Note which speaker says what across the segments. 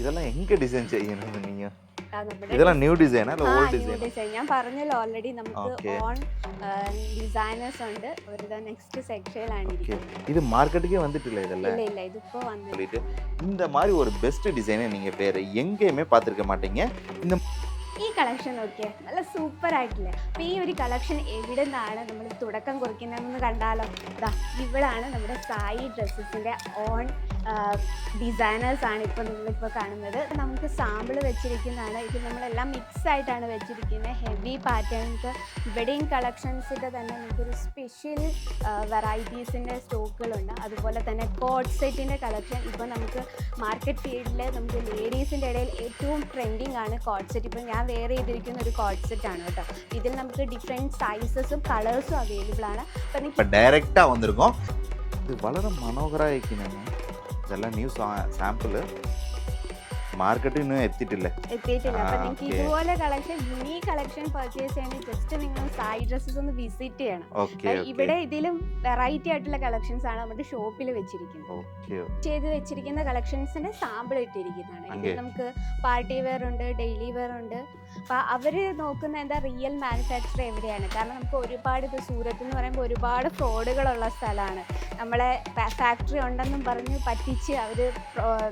Speaker 1: இதெல்லாம் எங்க டிசைன் செய்யணும் நீங்க? இதெல்லாம் நியூ டிசைனா இல்ல ஓல்ഡ്
Speaker 2: ഡിസൈൻ ഞാൻ പറഞ്ഞല്ലോ ഓൾറെഡി നമുക്ക് ഓൺ ഡിസൈനേഴ്സ് ഉണ്ട് ഒരു നെക്സ്റ്റ് സെക്ഷനിലാണ് ഇരിക്കുന്നത്.
Speaker 1: இது மார்க்கெட்டுக்கே வந்துட்டில்ல இதெல்லாம்?
Speaker 2: ഇല്ല ഇല്ല ഇതിപ്പോ വന്നു.
Speaker 1: சொல்லிட்டு இந்த மாதிரி ஒரு பெஸ்ட் டிசைனை நீங்க வேற எங்கேயுமே பார்த்திருக்க மாட்டீங்க. இந்த
Speaker 2: ഈ കളക്ഷൻ നോക്കിയേ, നല്ല സൂപ്പർ ആയിട്ടില്ലേ? അപ്പോൾ ഈ ഒരു കളക്ഷൻ എവിടെ നിന്നാണ് നമ്മൾ തുടക്കം കുറിക്കുന്നതെന്ന് കണ്ടാലോ. ഇതാ ഇവിടാണ് നമ്മുടെ സായി ഡ്രസ്സസിൻ്റെ ഓൺ ഡിസൈനേഴ്സാണ് ഇപ്പോൾ നിങ്ങളിപ്പോൾ കാണുന്നത്. നമുക്ക് സാമ്പിൾ വെച്ചിരിക്കുന്നതാണ്. ഇത് നമ്മളെല്ലാം മിക്സ് ആയിട്ടാണ് വെച്ചിരിക്കുന്നത്. ഹെവി പാറ്റേൺസ് ഇവിടെയും കളക്ഷൻസിൻ്റെ തന്നെ നമുക്കൊരു സ്പെഷ്യൽ വെറൈറ്റീസിൻ്റെ സ്റ്റോക്കുകളുണ്ട്. അതുപോലെ തന്നെ കോഡ് സെറ്റിൻ്റെ കളക്ഷൻ ഇപ്പോൾ നമുക്ക് മാർക്കറ്റ് ഫീൽഡിൽ നമുക്ക് ലേഡീസിൻ്റെ ഇടയിൽ ഏറ്റവും ട്രെൻഡിങ് ആണ് കോഡ് സെറ്റ്. ഇപ്പോൾ ഞാൻ വേറെ ചെയ്തിരിക്കുന്ന ഒരു കോഡ് സെറ്റ് ആണ് കേട്ടോ. ഇതിൽ നമുക്ക് ഡിഫറെൻറ്റ് സൈസസും കളേഴ്സും അവൈലബിൾ ആണ്.
Speaker 1: இப்போ டைரக்டா வந்திருக்கோம். இது വളരെ മനോഹരമായിരിക്കുന്നു. ഇതെല്ലാം ന്യൂ സാമ്പിൾ. മാർക്കറ്റിൽ നിന്ന് എത്തിയിട്ടില്ല.
Speaker 2: അപ്പോൾ നിങ്ങൾക്ക് ഇതുപോലെ കളക്ഷൻ യുണീക്ക് കളക്ഷൻ പർച്ചേസ് ചെയ്യണമെങ്കിൽ ജസ്റ്റ് നിങ്ങൾ സായി ഡ്രസ്സസ് ഒന്ന് വിസിറ്റ് ചെയ്യണം. ഇവിടെ ഇതിലും വെറൈറ്റി ആയിട്ടുള്ള കളക്ഷൻസ് ആണ് നമ്മുടെ ഷോപ്പിൽ വെച്ചിരിക്കുന്നത്. ചെയ്ത് വെച്ചിരിക്കുന്ന കളക്ഷൻസിന്റെ സാമ്പിൾ ഇട്ടിരിക്കുന്നതാണ്. ഇതിൽ നമുക്ക് പാർട്ടി വെയർ ഉണ്ട്, ഡെയിലി വെയർ ഉണ്ട്. അപ്പോൾ അവർ നോക്കുന്ന എന്താ റിയൽ മാനുഫാക്ചർ എവിടെയാണ്. കാരണം നമുക്ക് ഒരുപാട് ഇപ്പോൾ സൂറത്ത് എന്ന് പറയുമ്പോൾ ഒരുപാട് ഫ്രോഡുകളുള്ള സ്ഥലമാണ്. നമ്മളെ ഫാക്ടറി ഉണ്ടെന്നും പറഞ്ഞ് പറ്റിച്ച് അവർ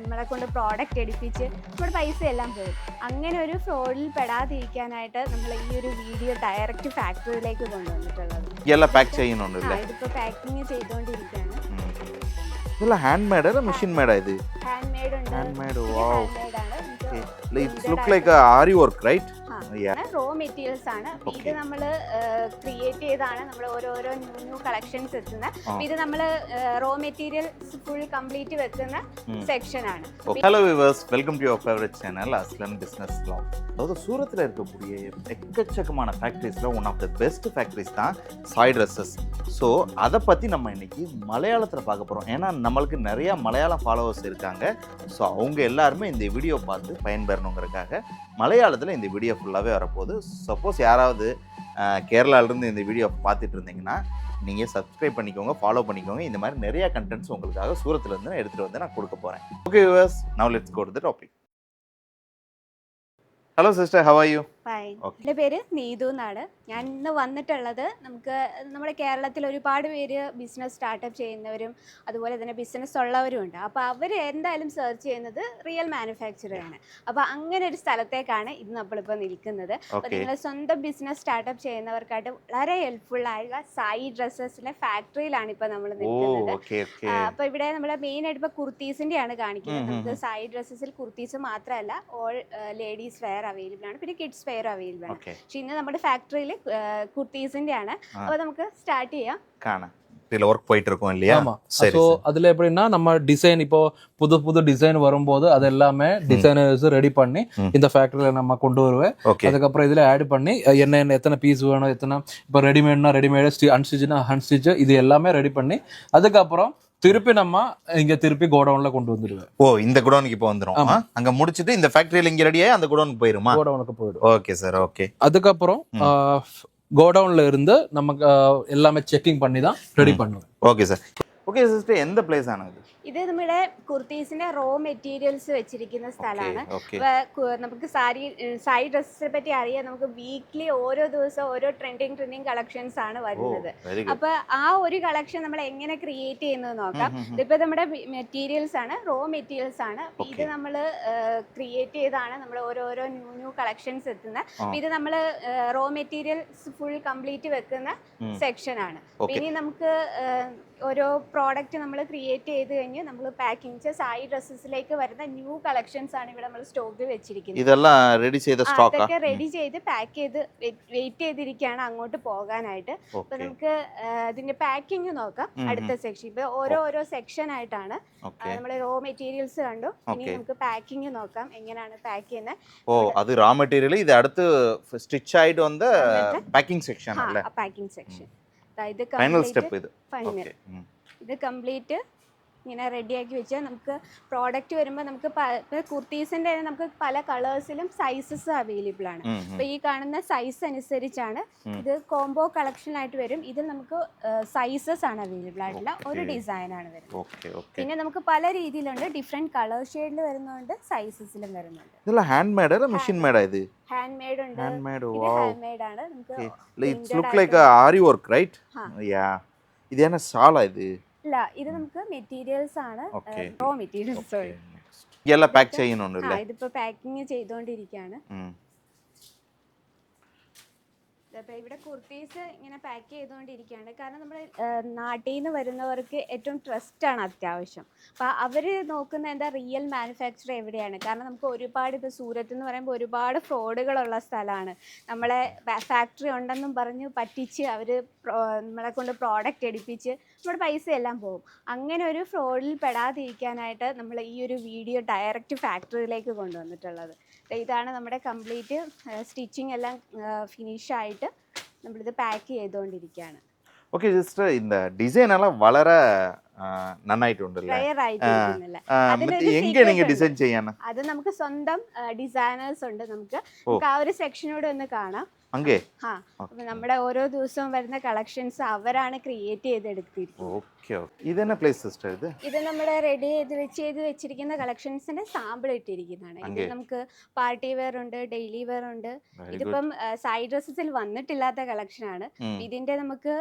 Speaker 2: നമ്മളെ കൊണ്ട് പ്രോഡക്റ്റ് എടുപ്പിച്ച് നമ്മുടെ പൈസ എല്ലാം പോകും. അങ്ങനെ ഒരു ഫ്രോഡിൽ പെടാതിരിക്കാനായിട്ട് നമ്മൾ ഈ ഒരു വീഡിയോ ഡയറക്റ്റ് ഫാക്ടറിയിലേക്ക് കൊണ്ടുവന്നിട്ടുള്ളത്.
Speaker 1: എല്ലാം പാക്ക് ചെയ്യുന്നുണ്ടല്ലേ?
Speaker 2: ഇതിപ്പോൾ പാക്കിങ് ചെയ്തുകൊണ്ടിരിക്കുകയാണ്.
Speaker 1: ഇതെല്ലാം ഹാൻഡ് മെയ്ഡ് അല്ല മെഷീൻ മെയ്ഡാ? ഇത്
Speaker 2: ഹാൻഡ് മെയ്ഡ് ഉണ്ട്.
Speaker 1: Hand made. Wow.
Speaker 2: Hand made ആണ്.
Speaker 1: It looks like a ari work, right?
Speaker 2: Raw materials ആണ്. ഇത് നമ്മൾ ക്രിയേറ്റ് ചെയ്താണ് നമ്മൾ ഓരോരോ ന്യൂ കളക്ഷൻസ് എത്തുന്നത്. ഇത് നമ്മൾ റോ മെറ്റീരിയൽസ് ഫുൾ കംപ്ലീറ്റ് വെക്കുന്ന സെക്ഷൻ ആണ്.
Speaker 1: Hello viewers, welcome to your favourite channel Aslam business vlog. அதாவது சூரத்தில் இருக்கக்கூடிய எக்கச்சக்கமான ஃபேக்ட்ரிஸில் one of the best factories தான் சாய் ட்ரெஸ்ஸஸ். ஸோ அதை பற்றி நம்ம இன்னைக்கு மலையாளத்தில் பார்க்க போகிறோம். ஏன்னா நம்மளுக்கு நிறையா மலையாளம் ஃபாலோவர்ஸ் இருக்காங்க. ஸோ அவங்க எல்லாருமே இந்த வீடியோ பார்த்து பயன்பெறணுங்கிறதுக்காக மலையாளத்தில் இந்த வீடியோ ஃபுல்லாகவே வரப்போகுது. சப்போஸ் யாராவது கேரளாவிலேருந்து இந்த வீடியோ பார்த்துட்டு இருந்தீங்கன்னா நீங்கள் சப்ஸ்கிரைப் பண்ணிக்கோங்க, ஃபாலோ பண்ணிக்கோங்க. இந்த மாதிரி நிறைய கண்டென்ட்ஸ் உங்களுக்காக சூரத்துலேருந்து எடுத்துகிட்டு வந்து நான் கொடுக்க போகிறேன். Okay viewers, now let's go to the topic. Hello sister, how are you?
Speaker 2: Fine. എൻ്റെ പേര് നീതു എന്നാണ്. ഞാൻ ഇന്ന് വന്നിട്ടുള്ളത് നമുക്ക് നമ്മുടെ കേരളത്തിൽ ഒരുപാട് പേര് ബിസിനസ് സ്റ്റാർട്ടപ്പ് ചെയ്യുന്നവരും അതുപോലെ തന്നെ ബിസിനസ് ഉള്ളവരും ഉണ്ട്. അപ്പോൾ അവർ എന്തായാലും സെർച്ച് ചെയ്യുന്നത് റിയൽ മാനുഫാക്ചറാണ്. അപ്പോൾ അങ്ങനെ ഒരു സ്ഥലത്തേക്കാണ് ഇന്ന് നമ്മളിപ്പോൾ നിൽക്കുന്നത്. അപ്പോൾ നിങ്ങൾ സ്വന്തം ബിസിനസ് സ്റ്റാർട്ടപ്പ് ചെയ്യുന്നവർക്കായിട്ട് വളരെ ഹെൽപ്ഫുൾ ആയിട്ടുള്ള സായി ഡ്രസ്സസിലെ ഫാക്ടറിയിലാണ് ഇപ്പോൾ നമ്മൾ നിൽക്കുന്നത്. അപ്പോൾ ഇവിടെ നമ്മൾ മെയിനായിട്ട് ഇപ്പോൾ കുർത്തീസിൻ്റെയാണ് കാണിക്കുന്നത്. നമുക്ക് സായി ഡ്രസ്സസിൽ കുർത്തീസ് മാത്രമല്ല ഓൾ ലേഡീസ് വെയർ അവൈലബിൾ ആണ്, പിന്നെ കിഡ്സ് വെയർ അവൈലബിൾ ആണ്. പക്ഷെ ഇന്ന് നമ്മുടെ ഫാക്ടറിയിൽ കുർത്തീസിന്റെ ആണ്. അപ്പോൾ നമുക്ക് ஸ்டார்ட் ചെയ്യാம்.
Speaker 1: കാണാം. இதுல ஒர்க் போயிட்டு இருக்கோம் இல்லையா?
Speaker 3: ஆமா. சோ அதுல எப்படின்னா நம்ம டிசைன் இப்போ புது டிசைன் வரும்போது அது எல்லாமே டிசைனர்ஸ் ரெடி பண்ணி இந்த ஃபேக்டரியில நம்ம கொண்டு வருவேன். அதுக்கப்புறம் இதுல ஆட் பண்ணி என்ன எத்தனை பீஸ் வேணும், எத்தனை இப்போ ரெடிமேட்னா ரெடிமேட், அன்ஸ்டிச்னா அன்ஸ்டிச், இது எல்லாமே ரெடி பண்ணி அதுக்கப்புறம் திருப்பி நம்ம இங்க திருப்பி கோடவுன்ல கொண்டு வந்துடுவேன்.
Speaker 1: ஓ, இந்த கோடவுனுக்கு இப்போ வந்துரும். அங்க முடிச்சிட்டு இந்த ஃபேக்டரியில இங்க ரெடியாயி அந்த கோடவுனுக்கு போயிருமா?
Speaker 3: கோடவுனுக்கு போயிடும்.
Speaker 1: Okay sir, okay.
Speaker 3: அதுக்கப்புறம் கோடவுன்ல இருந்து நமக்கு எல்லாமே செக்கிங் பண்ணி தான் ரெடி பண்ணுவேன்.
Speaker 1: Okay sir. ஓகே சிஸ்டர், எந்த பிளேஸ் ஆனது?
Speaker 2: ഇത് നമ്മുടെ കുർത്തീസിന്റെ റോ മെറ്റീരിയൽസ് വെച്ചിരിക്കുന്ന സ്ഥലമാണ്. നമുക്ക് സാരി ഡ്രസ്സിനെ പറ്റി അറിയാം. നമുക്ക് വീക്ക്ലി ഓരോ ദിവസം ഓരോ ട്രെൻഡിങ് കളക്ഷൻസ് ആണ് വരുന്നത്. അപ്പൊ ആ ഒരു കളക്ഷൻ നമ്മൾ എങ്ങനെ ക്രിയേറ്റ് ചെയ്യുന്നത് നോക്കാം. ഇതിപ്പോ നമ്മുടെ മെറ്റീരിയൽസ് ആണ്, റോ മെറ്റീരിയൽസ് ആണ്. ഇത് നമ്മൾ ക്രിയേറ്റ് ചെയ്താണ് നമ്മൾ ഓരോരോ ന്യൂ കളക്ഷൻസ് എത്തുന്നത്. ഇത് നമ്മൾ റോ മെറ്റീരിയൽസ് ഫുൾ കംപ്ലീറ്റ് വെക്കുന്ന സെക്ഷൻ ആണ്. ഇനി നമുക്ക് ഓരോ പ്രോഡക്റ്റ് നമ്മൾ ക്രിയേറ്റ് ചെയ്ത് കഴിഞ്ഞ് നമ്മൾ പാക്കിംഗ് സായി ഡ്രസ്സസിലേക്ക് വരുന്ന ന്യൂ കളക്ഷൻസ് ആണ് ഇവിടെ നമ്മൾ സ്റ്റോക്കിൽ വെച്ചിരിക്കുന്നത്.
Speaker 1: ഇതെല്ലാം റെഡി ചെയ്ത സ്റ്റോക്ക്,
Speaker 2: അതൊക്കെ റെഡി ചെയ്ത് പാക്ക് ചെയ്ത് വെയിറ്റ് ചെയ്തിരിക്കുകയാണ് അങ്ങോട്ട് പോകാനായിട്ട്. അപ്പൊ നമുക്ക് ഇതിന്റെ പാക്കിംഗ് നോക്കാം. അടുത്ത സെക്ഷൻ ഇപ്പൊ ഓരോ സെക്ഷൻ ആയിട്ടാണ്. നമ്മൾ റോ മെറ്റീരിയൽസ് കണ്ടു. ഇനി നമുക്ക് പാക്കിംഗ് നോക്കാം, എങ്ങനെയാണ് പാക്ക് ചെയ്യുന്നത്.
Speaker 1: ഓ, അത് റോ മെറ്റീരിയൽ. ഇത് അടുത്ത് സ്റ്റിച്ച് ആയിട്ട് വന്ന പാക്കിംഗ് സെക്ഷൻ അല്ലേ?
Speaker 2: Packing section. ഇത്
Speaker 1: ഫൈനൽ സ്റ്റെപ്പ്. ഇത്
Speaker 2: ഇത് കംപ്ലീറ്റ് ഇങ്ങനെ റെഡിയാക്കി വെച്ചാൽ നമുക്ക് പ്രോഡക്റ്റ് വരുമ്പോൾ നമുക്ക് കുർത്തീസിൻ്റെ നമുക്ക് പല കളേഴ്സിലും സൈസസ് അവൈലബിൾ ആണ്. അപ്പോൾ ഈ കാണുന്ന സൈസ് അനുസരിച്ചാണ് ഇത് കോംബോ കളക്ഷനായിട്ട് വരും. ഇതിൽ നമുക്ക് സൈസസ് ആണ് അവൈലബിൾ ആയിട്ടുള്ള ഒരു ഡിസൈനാണ് വരുന്നത്. പിന്നെ നമുക്ക് പല രീതിയിലുണ്ട്, ഡിഫറെൻറ്റ് കളർ ഷെയ്ഡിൽ വരുന്നുണ്ട്, സൈസസിലും വരുന്നുണ്ട്.
Speaker 1: ഹാൻഡ് മെയ്ഡ് അല്ല മെഷീൻ മെയ്ഡ് ഇത്?
Speaker 2: ഹാൻഡ് മെയ്ഡ് ഉണ്ട്,
Speaker 1: ഹാൻഡ് മെയ്ഡ്.
Speaker 2: ഇത് ഹാൻഡ് മെയ്ഡ് ആണ്. നമുക്ക്
Speaker 1: it's look like aari work right? Yeah. ഇതേന ഷാളാ ഇത്?
Speaker 2: ഇല്ല, ഇത് നമുക്ക് മെറ്റീരിയൽസ് ആണ്, റോ മെറ്റീരിയൽസ്.
Speaker 1: ഇതെല്ലാം പാക്ക് ചെയ്യുന്നുണ്ടല്ലേ?
Speaker 2: ഇതിപ്പോ പാക്കിംഗ് ചെയ്തുകൊണ്ടിരിക്കുകയാണ്. അപ്പോൾ ഇവിടെ കുർത്തീസ് ഇങ്ങനെ പാക്ക് ചെയ്തുകൊണ്ടിരിക്കുകയാണ്. കാരണം നമ്മുടെ നാട്ടിൽ നിന്ന് വരുന്നവർക്ക് ഏറ്റവും ട്രസ്റ്റാണ് അത്യാവശ്യം. അപ്പോൾ അവർ നോക്കുന്ന എന്താ റിയൽ മാനുഫാക്ചർ എവിടെയാണ്. കാരണം നമുക്ക് ഒരുപാട് ഇപ്പോൾ സൂരത്ത് എന്ന് പറയുമ്പോൾ ഒരുപാട് ഫ്രോഡുകളുള്ള സ്ഥലമാണ്. നമ്മളെ ഫാക്ടറി ഉണ്ടെന്നും പറഞ്ഞ് പറ്റിച്ച് അവർ നമ്മളെ കൊണ്ട് പ്രോഡക്റ്റ് എടുപ്പിച്ച് നമ്മുടെ പൈസയെല്ലാം പോകും. അങ്ങനെ ഒരു ഫ്രോഡിൽ പെടാതിരിക്കാനായിട്ട് നമ്മൾ ഈ ഒരു വീഡിയോ ഡയറക്റ്റ് ഫാക്ടറിയിലേക്ക് കൊണ്ടുവന്നിട്ടുള്ളത്. ഇതാണ് നമ്മുടെ കംപ്ലീറ്റ് സ്റ്റിച്ചിങ് എല്ലാം ഫിനിഷായിട്ട് നമ്മളിത് പാക്ക് ചെയ്തുകൊണ്ടിരിക്കുകയാണ്.
Speaker 1: ഓക്കെ സിസ്റ്റർ, இந்த டிசைன் எல்லாம் வளர നന്നായിട്ടുണ്ടല്ലേ? എങ്ങനെ നീங்க ഡിസൈൻ ചെയ്യാനാ?
Speaker 2: അത് നമുക്ക് സ്വന്തം ഡിസൈനേഴ്സ് ഉണ്ട്. നമുക്ക് ആ ഒരു സെക്ഷനോട് ഒന്ന് കാണാം. അപ്പൊ നമ്മുടെ ഓരോ ദിവസവും വരുന്ന കളക്ഷൻസ് അവരാണ് ക്രിയേറ്റ് ചെയ്തെടുത്തിരിക്കുന്നത്. ഇത് നമ്മുടെ റെഡി ചെയ്ത് വെച്ചിരിക്കുന്ന കളക്ഷൻസിന്റെ സാമ്പിൾ ഇട്ടിരിക്കുന്നതാണ്. ഇത് നമുക്ക് പാർട്ടി വെയർ ഉണ്ട്, ഡെയിലി വെയർ ഉണ്ട്. ഇതിപ്പം സൈഡ് ഡ്രസ്സസിൽ വന്നിട്ടില്ലാത്ത കളക്ഷൻ ആണ്. ഇതിന്റെ നമുക്ക്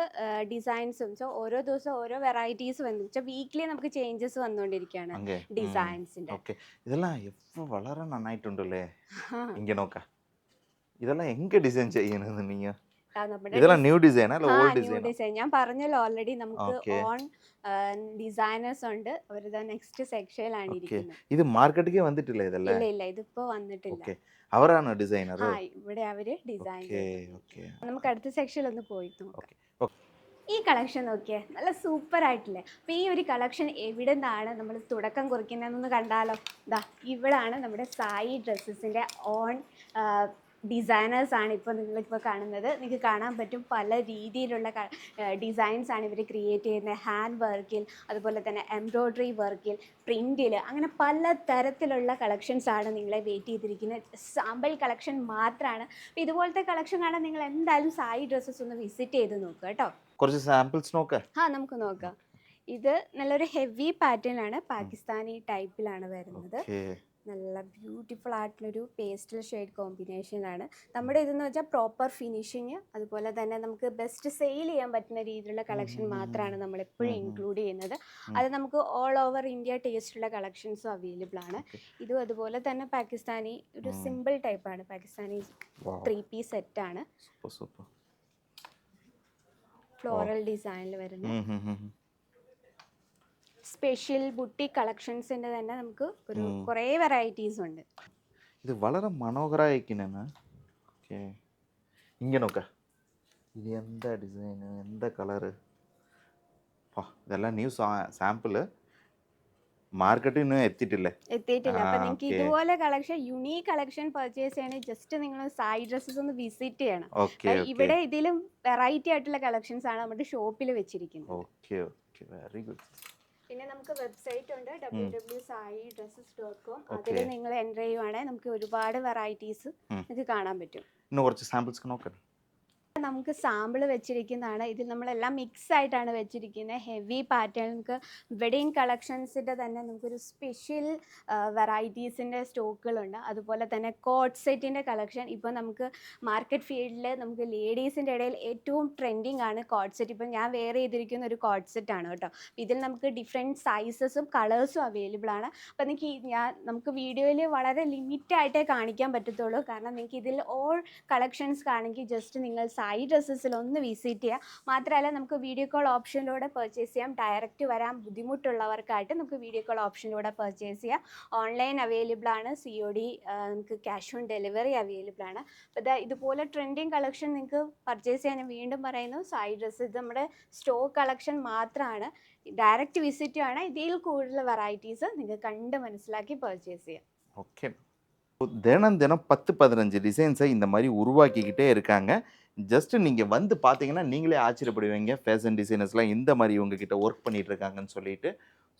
Speaker 2: ഡിസൈൻസും ഓരോ ദിവസം ഓരോ വെറൈറ്റീസ് വന്നു വീക്ക്ലി നമുക്ക് ചേഞ്ചസ് വന്നുകൊണ്ടിരിക്കുകയാണ് ഡിസൈൻസിന്റെ.
Speaker 1: ഇതെല്ലാം വളരെ നന്നായിട്ടുണ്ടല്ലേ? ഇങ്ങ നോക്ക, ഇതെല്ലാം എങ്ക ഡിസൈൻ ചെയ്യുന്നത് നീங்க? ഇതെല്ലാം ന്യൂ ഡിസൈൻ അല്ല ഓൾഡ്
Speaker 2: ഡിസൈൻ? ഞാൻ പറഞ്ഞല്ലോ ഓൾറെഡി നമുക്ക് ഓൺ ഡിസൈനേഴ്സ് ഉണ്ട്. അവരുടെ നെക്സ്റ്റ് സെക്ഷനിലാണ് ഇരിക്കുന്നത്.
Speaker 1: ഇത് മാർക്കറ്റിലേക്ക് വന്നിട്ടില്ല? ഇതല്ല
Speaker 2: ഇല്ല, ഇതിപ്പോ വന്നിട്ടില്ല.
Speaker 1: അവരാണ് ഡിസൈനർ?
Speaker 2: ഇവിടെ അവര് ഡിസൈൻ. നമുക്ക് അടുത്ത സെക്ഷനിൽ ഒന്ന് പോയി നോക്കാം. ഈ കളക്ഷൻ നോക്കിയേ, നല്ല സൂപ്പർ ആയിട്ടില്ലേ? അപ്പോൾ ഈ ഒരു കളക്ഷൻ എവിടെ നിന്നാണ് നമ്മൾ തുടക്കം കുറിക്കുന്നതെന്ന് കണ്ടാലോ? ഇതാ ഇവിടാണ് നമ്മുടെ സായി ഡ്രസ്സസിൻ്റെ ഓൺ ഡിസൈനേഴ്സ് ആണ് ഇപ്പോൾ നിങ്ങളിപ്പോൾ കാണുന്നത്. നിങ്ങൾക്ക് കാണാൻ പറ്റും പല രീതിയിലുള്ള ഡിസൈൻസ് ആണ് ഇവർ ക്രിയേറ്റ് ചെയ്യുന്നത്. ഹാൻഡ് വർക്കിൽ, അതുപോലെ തന്നെ എംബ്രോയ്ഡറി വർക്കിൽ, പ്രിൻറ്റിൽ, അങ്ങനെ പല തരത്തിലുള്ള കളക്ഷൻസ് ആണ് നിങ്ങളെ വെയിറ്റ് ചെയ്തിരിക്കുന്നത്. സാമ്പിൾ കളക്ഷൻ മാത്രമാണ്. അപ്പോൾ ഇതുപോലത്തെ കളക്ഷൻ കാണാൻ നിങ്ങൾ എന്തായാലും സായി ഡ്രസ്സസ് ഒന്ന് വിസിറ്റ് ചെയ്ത് നോക്കുക കേട്ടോ.
Speaker 1: കുറച്ച് സാമ്പിൾസ് നോക്കാം.
Speaker 2: നമുക്ക് നോക്കാം. ഇത് നല്ലൊരു ഹെവി പാറ്റേൺ ആണ്, പാകിസ്ഥാനി ടൈപ്പിലാണ് വരുന്നത്. നല്ല ബ്യൂട്ടിഫുൾ ആയിട്ടുള്ളൊരു പേസ്റ്റൽ ഷെയ്ഡ് കോമ്പിനേഷനാണ്. നമ്മുടെ ഇതെന്ന് വെച്ചാൽ പ്രോപ്പർ ഫിനിഷിങ്, അതുപോലെ തന്നെ നമുക്ക് ബെസ്റ്റ് സെയിൽ ചെയ്യാൻ പറ്റുന്ന രീതിയിലുള്ള കളക്ഷൻ മാത്രമാണ് നമ്മളെപ്പോഴും ഇൻക്ലൂഡ് ചെയ്യുന്നത്. അത് നമുക്ക് ഓൾ ഓവർ ഇന്ത്യ ടേസ്റ്റുള്ള കളക്ഷൻസും അവൈലബിൾ ആണ്. ഇതും അതുപോലെ തന്നെ പാകിസ്ഥാനി ഒരു സിമ്പിൾ ടൈപ്പാണ്, പാകിസ്ഥാനി 3 പീസ് സെറ്റാണ്. ഫ്ലോറൽ ഡിസൈനിൽ വരുന്ന സ്പെഷ്യൽ ബുട്ടിക് കളക്ഷൻസിന്റെ തന്നെ നമുക്ക് ഒരു കുറേ വെറൈറ്റീസ് ഉണ്ട്.
Speaker 1: ഇത് വളരെ മനോഹരമായിരിക്കുന്നതാണ്. ഓക്കെ, ഇങ്ങനെ നോക്ക, ഇത് എന്താ ഡിസൈൻ, എന്താ കളറ്! ഇതെല്ലാം ന്യൂ സാമ്പിള്, മാർക്കറ്റിൽ നിന്ന് എത്തിയിട്ടില്ല.
Speaker 2: അപ്പൊ നിങ്ങൾക്ക് ഇതുപോലെ കളക്ഷൻ, യുണീക് കളക്ഷൻ പർച്ചേസ് ചെയ്യണമെങ്കിൽ ജസ്റ്റ് നിങ്ങൾ സായി ഡ്രസ്സസ് ഒന്ന് വിസിറ്റ് ചെയ്യണം. ഇവിടെ ഇതിലും വെറൈറ്റി ആയിട്ടുള്ള കളക്ഷൻസ് ആണ് നമ്മുടെ ഷോപ്പിൽ വെച്ചിരിക്കുന്നത്.
Speaker 1: Very good.
Speaker 2: പിന്നെ നമുക്ക് വെബ്സൈറ്റ് ഉണ്ട്, www.saidresses.com. അതിൽ നിങ്ങൾ എൻ്റർ ചെയ്യുവാണെങ്കിൽ നമുക്ക് ഒരുപാട് വെറൈറ്റീസ് നിങ്ങൾക്ക് കാണാൻ പറ്റും.
Speaker 1: കുറച്ച് സാമ്പിൾസ് നോക്കാം.
Speaker 2: നമുക്ക് സാമ്പിൾ വെച്ചിരിക്കുന്നതാണ്. ഇതിൽ നമ്മളെല്ലാം മിക്സ് ആയിട്ടാണ് വെച്ചിരിക്കുന്നത്. ഹെവി പാറ്റേൺ, നമുക്ക് വെഡിങ് കളക്ഷൻസിൻ്റെ തന്നെ നമുക്കൊരു സ്പെഷ്യൽ വെറൈറ്റീസിൻ്റെ സ്റ്റോക്കുകളുണ്ട്. അതുപോലെ തന്നെ കോട്ട് സെറ്റിൻ്റെ കളക്ഷൻ. ഇപ്പോൾ നമുക്ക് മാർക്കറ്റ് ഫീൽഡിൽ നമുക്ക് ലേഡീസിൻ്റെ ഇടയിൽ ഏറ്റവും ട്രെൻഡിങ് ആണ് കോട്ട് സെറ്റ്. ഇപ്പം ഞാൻ വെയർ ചെയ്തിരിക്കുന്ന ഒരു കോട്ട് സെറ്റാണ് കേട്ടോ. ഇതിൽ നമുക്ക് ഡിഫറെൻറ്റ് സൈസസും കളേഴ്സും അവൈലബിൾ ആണ്. അപ്പോൾ നമുക്ക് വീഡിയോയിൽ വളരെ ലിമിറ്റായിട്ടേ കാണിക്കാൻ പറ്റത്തുള്ളൂ. കാരണം നിങ്ങൾക്ക് ഇതിൽ ഓൾ കളക്ഷൻസ് കാണിക്കും. ജസ്റ്റ് നിങ്ങൾ സായി ഡ്രസ്സസിൽ ഒന്ന് വിസിറ്റ് ചെയ്യുക. മാത്രമല്ല നമുക്ക് വീഡിയോ കോൾ ഓപ്ഷനിലൂടെ പർച്ചേസ് ചെയ്യാം. ഡയറക്റ്റ് വരാൻ ബുദ്ധിമുട്ടുള്ളവർക്കായിട്ട് നമുക്ക് വീഡിയോ കോൾ ഓപ്ഷനിലൂടെ പർച്ചേസ് ചെയ്യാം. ഓൺലൈൻ അവൈലബിൾ ആണ്, COD, നമുക്ക് ക്യാഷ് ഓൺ ഡെലിവറി അവൈലബിൾ ആണ്. അപ്പോൾ ഇതുപോലെ ട്രെൻഡിങ് കളക്ഷൻ നിങ്ങൾക്ക് പർച്ചേസ് ചെയ്യാൻ വീണ്ടും പറയുന്നു, സായി ഡ്രസ്സ് ഇത് നമ്മുടെ സ്റ്റോക്ക് കളക്ഷൻ മാത്രമാണ്. ഡയറക്റ്റ് വിസിറ്റ് ആണ്. ഇതിൽ കൂടുതൽ വെറൈറ്റീസ് നിങ്ങൾക്ക് കണ്ട് മനസ്സിലാക്കി പർച്ചേസ് ചെയ്യാം.
Speaker 1: ஓகே, தினம் 10-15 டிசைன்ஸை இந்த மாதிரி உருவாக்கிக்கிட்டே இருக்காங்க. ஜஸ்ட்டு நீங்கள் வந்து பார்த்தீங்கன்னா நீங்களே ஆச்சரியப்படுவீங்க. ஃபேஷன் டிசைனர்ஸ்லாம் இந்த மாதிரி இவங்ககிட்ட ஒர்க் பண்ணிட்டு இருக்காங்கன்னு சொல்லிட்டு.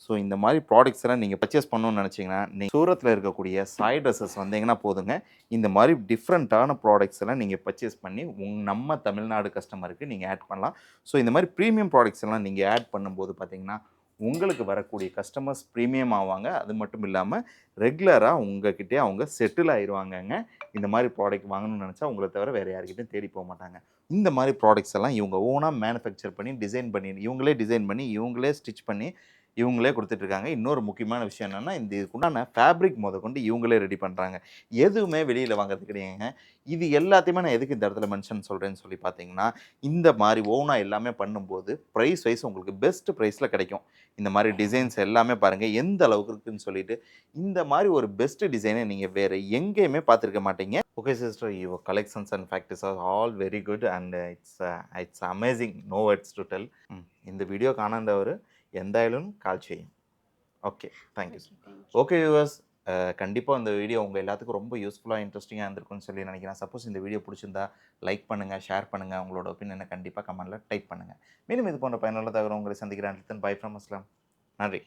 Speaker 1: ஸோ இந்த மாதிரி ப்ராடக்ட்ஸ் எல்லாம் நீங்கள் பர்ச்சேஸ் பண்ணணும்னு நினச்சிங்கன்னா நீங்கள் சூரத்தில் இருக்கக்கூடிய சாய் ட்ரெஸ்ஸஸ் வந்தீங்கன்னா போதுங்க. இந்த மாதிரி டிஃப்ரெண்ட்டான ப்ராடக்ட்ஸ் எல்லாம் நீங்கள் பர்ச்சேஸ் பண்ணி நம்ம தமிழ்நாடு கஸ்டமருக்கு நீங்கள் ஆட் பண்ணலாம். ஸோ இந்த மாதிரி ப்ரீமியம் ப்ராடக்ட்ஸ் எல்லாம் நீங்கள் ஆட் பண்ணும்போது பார்த்தீங்கன்னா உங்களுக்கு வரக்கூடிய கஸ்டமர்ஸ் ப்ரீமியம் ஆவாங்க. அது மட்டும் இல்லாமல் ரெகுலராக உங்ககிட்டே அவங்க செட்டில் ஆயிடுவாங்கங்க. இந்த மாதிரி ப்ராடக்ட் வாங்கணும்னு நினச்சா உங்களை தவிர வேறு யார்கிட்டையும் தேடி போக மாட்டாங்க. இந்த மாதிரி ப்ராடக்ட்ஸ் எல்லாம் இவங்க ஓனாக மேனுஃபேக்சர் பண்ணி இவங்களே டிசைன் பண்ணி இவங்களே ஸ்டிச் பண்ணி இவங்களே கொடுத்துட்ருக்காங்க. இன்னொரு முக்கியமான விஷயம் என்னென்னா இந்த இதுக்குண்டான ஃபேப்ரிக் முதற்கொண்டு இவங்களே ரெடி பண்ணுறாங்க. எதுவுமே வெளியில் வாங்குறது கிடையாதுங்க. இது எல்லாத்தையுமே நான் எதுக்கு இந்த இடத்துல மென்ஷன் சொல்கிறேன்னு சொல்லி பார்த்தீங்கன்னா, இந்த மாதிரி ஓனாக எல்லாமே பண்ணும்போது ப்ரைஸ் வைஸ் உங்களுக்கு பெஸ்ட் ப்ரைஸில் கிடைக்கும். இந்த மாதிரி டிசைன்ஸ் எல்லாமே பாருங்கள் எந்த அளவுக்கு இருக்குதுன்னு சொல்லிட்டு. இந்த மாதிரி ஒரு பெஸ்ட் டிசைனை நீங்கள் வேறு எங்கேயுமே பார்த்துருக்க மாட்டீங்க. Okay sister, your collections and factories are all very good and it's amazing. No words to tell. இந்த வீடியோ காணாதவர் എന്തായാലും கால் செய்யும். Okay, thank you. ஓகே வியூவர்ஸ், கண்டிப்பாக இந்த வீடியோ உங்கள் எல்லாத்துக்கும் ரொம்ப யூஸ்ஃபுல்லாக இன்ட்ரெஸ்டிங்காக இருந்திருக்குன்னு சொல்லி நினைக்கிறேன். சப்போஸ் இந்த வீடியோ பிடிச்சிருந்தா லைக் பண்ணுங்கள், ஷேர் பண்ணுங்கள், உங்களோட ஒப்பீனியனை கண்டிப்பாக கமெண்ட்டில் டைப் பண்ணுங்கள். மீண்டும் இது போன்ற பயனுள்ள தகவல் உங்களை சந்திக்கிறேன். பை ஃப்ரம் அஸ்லாம். நன்றி.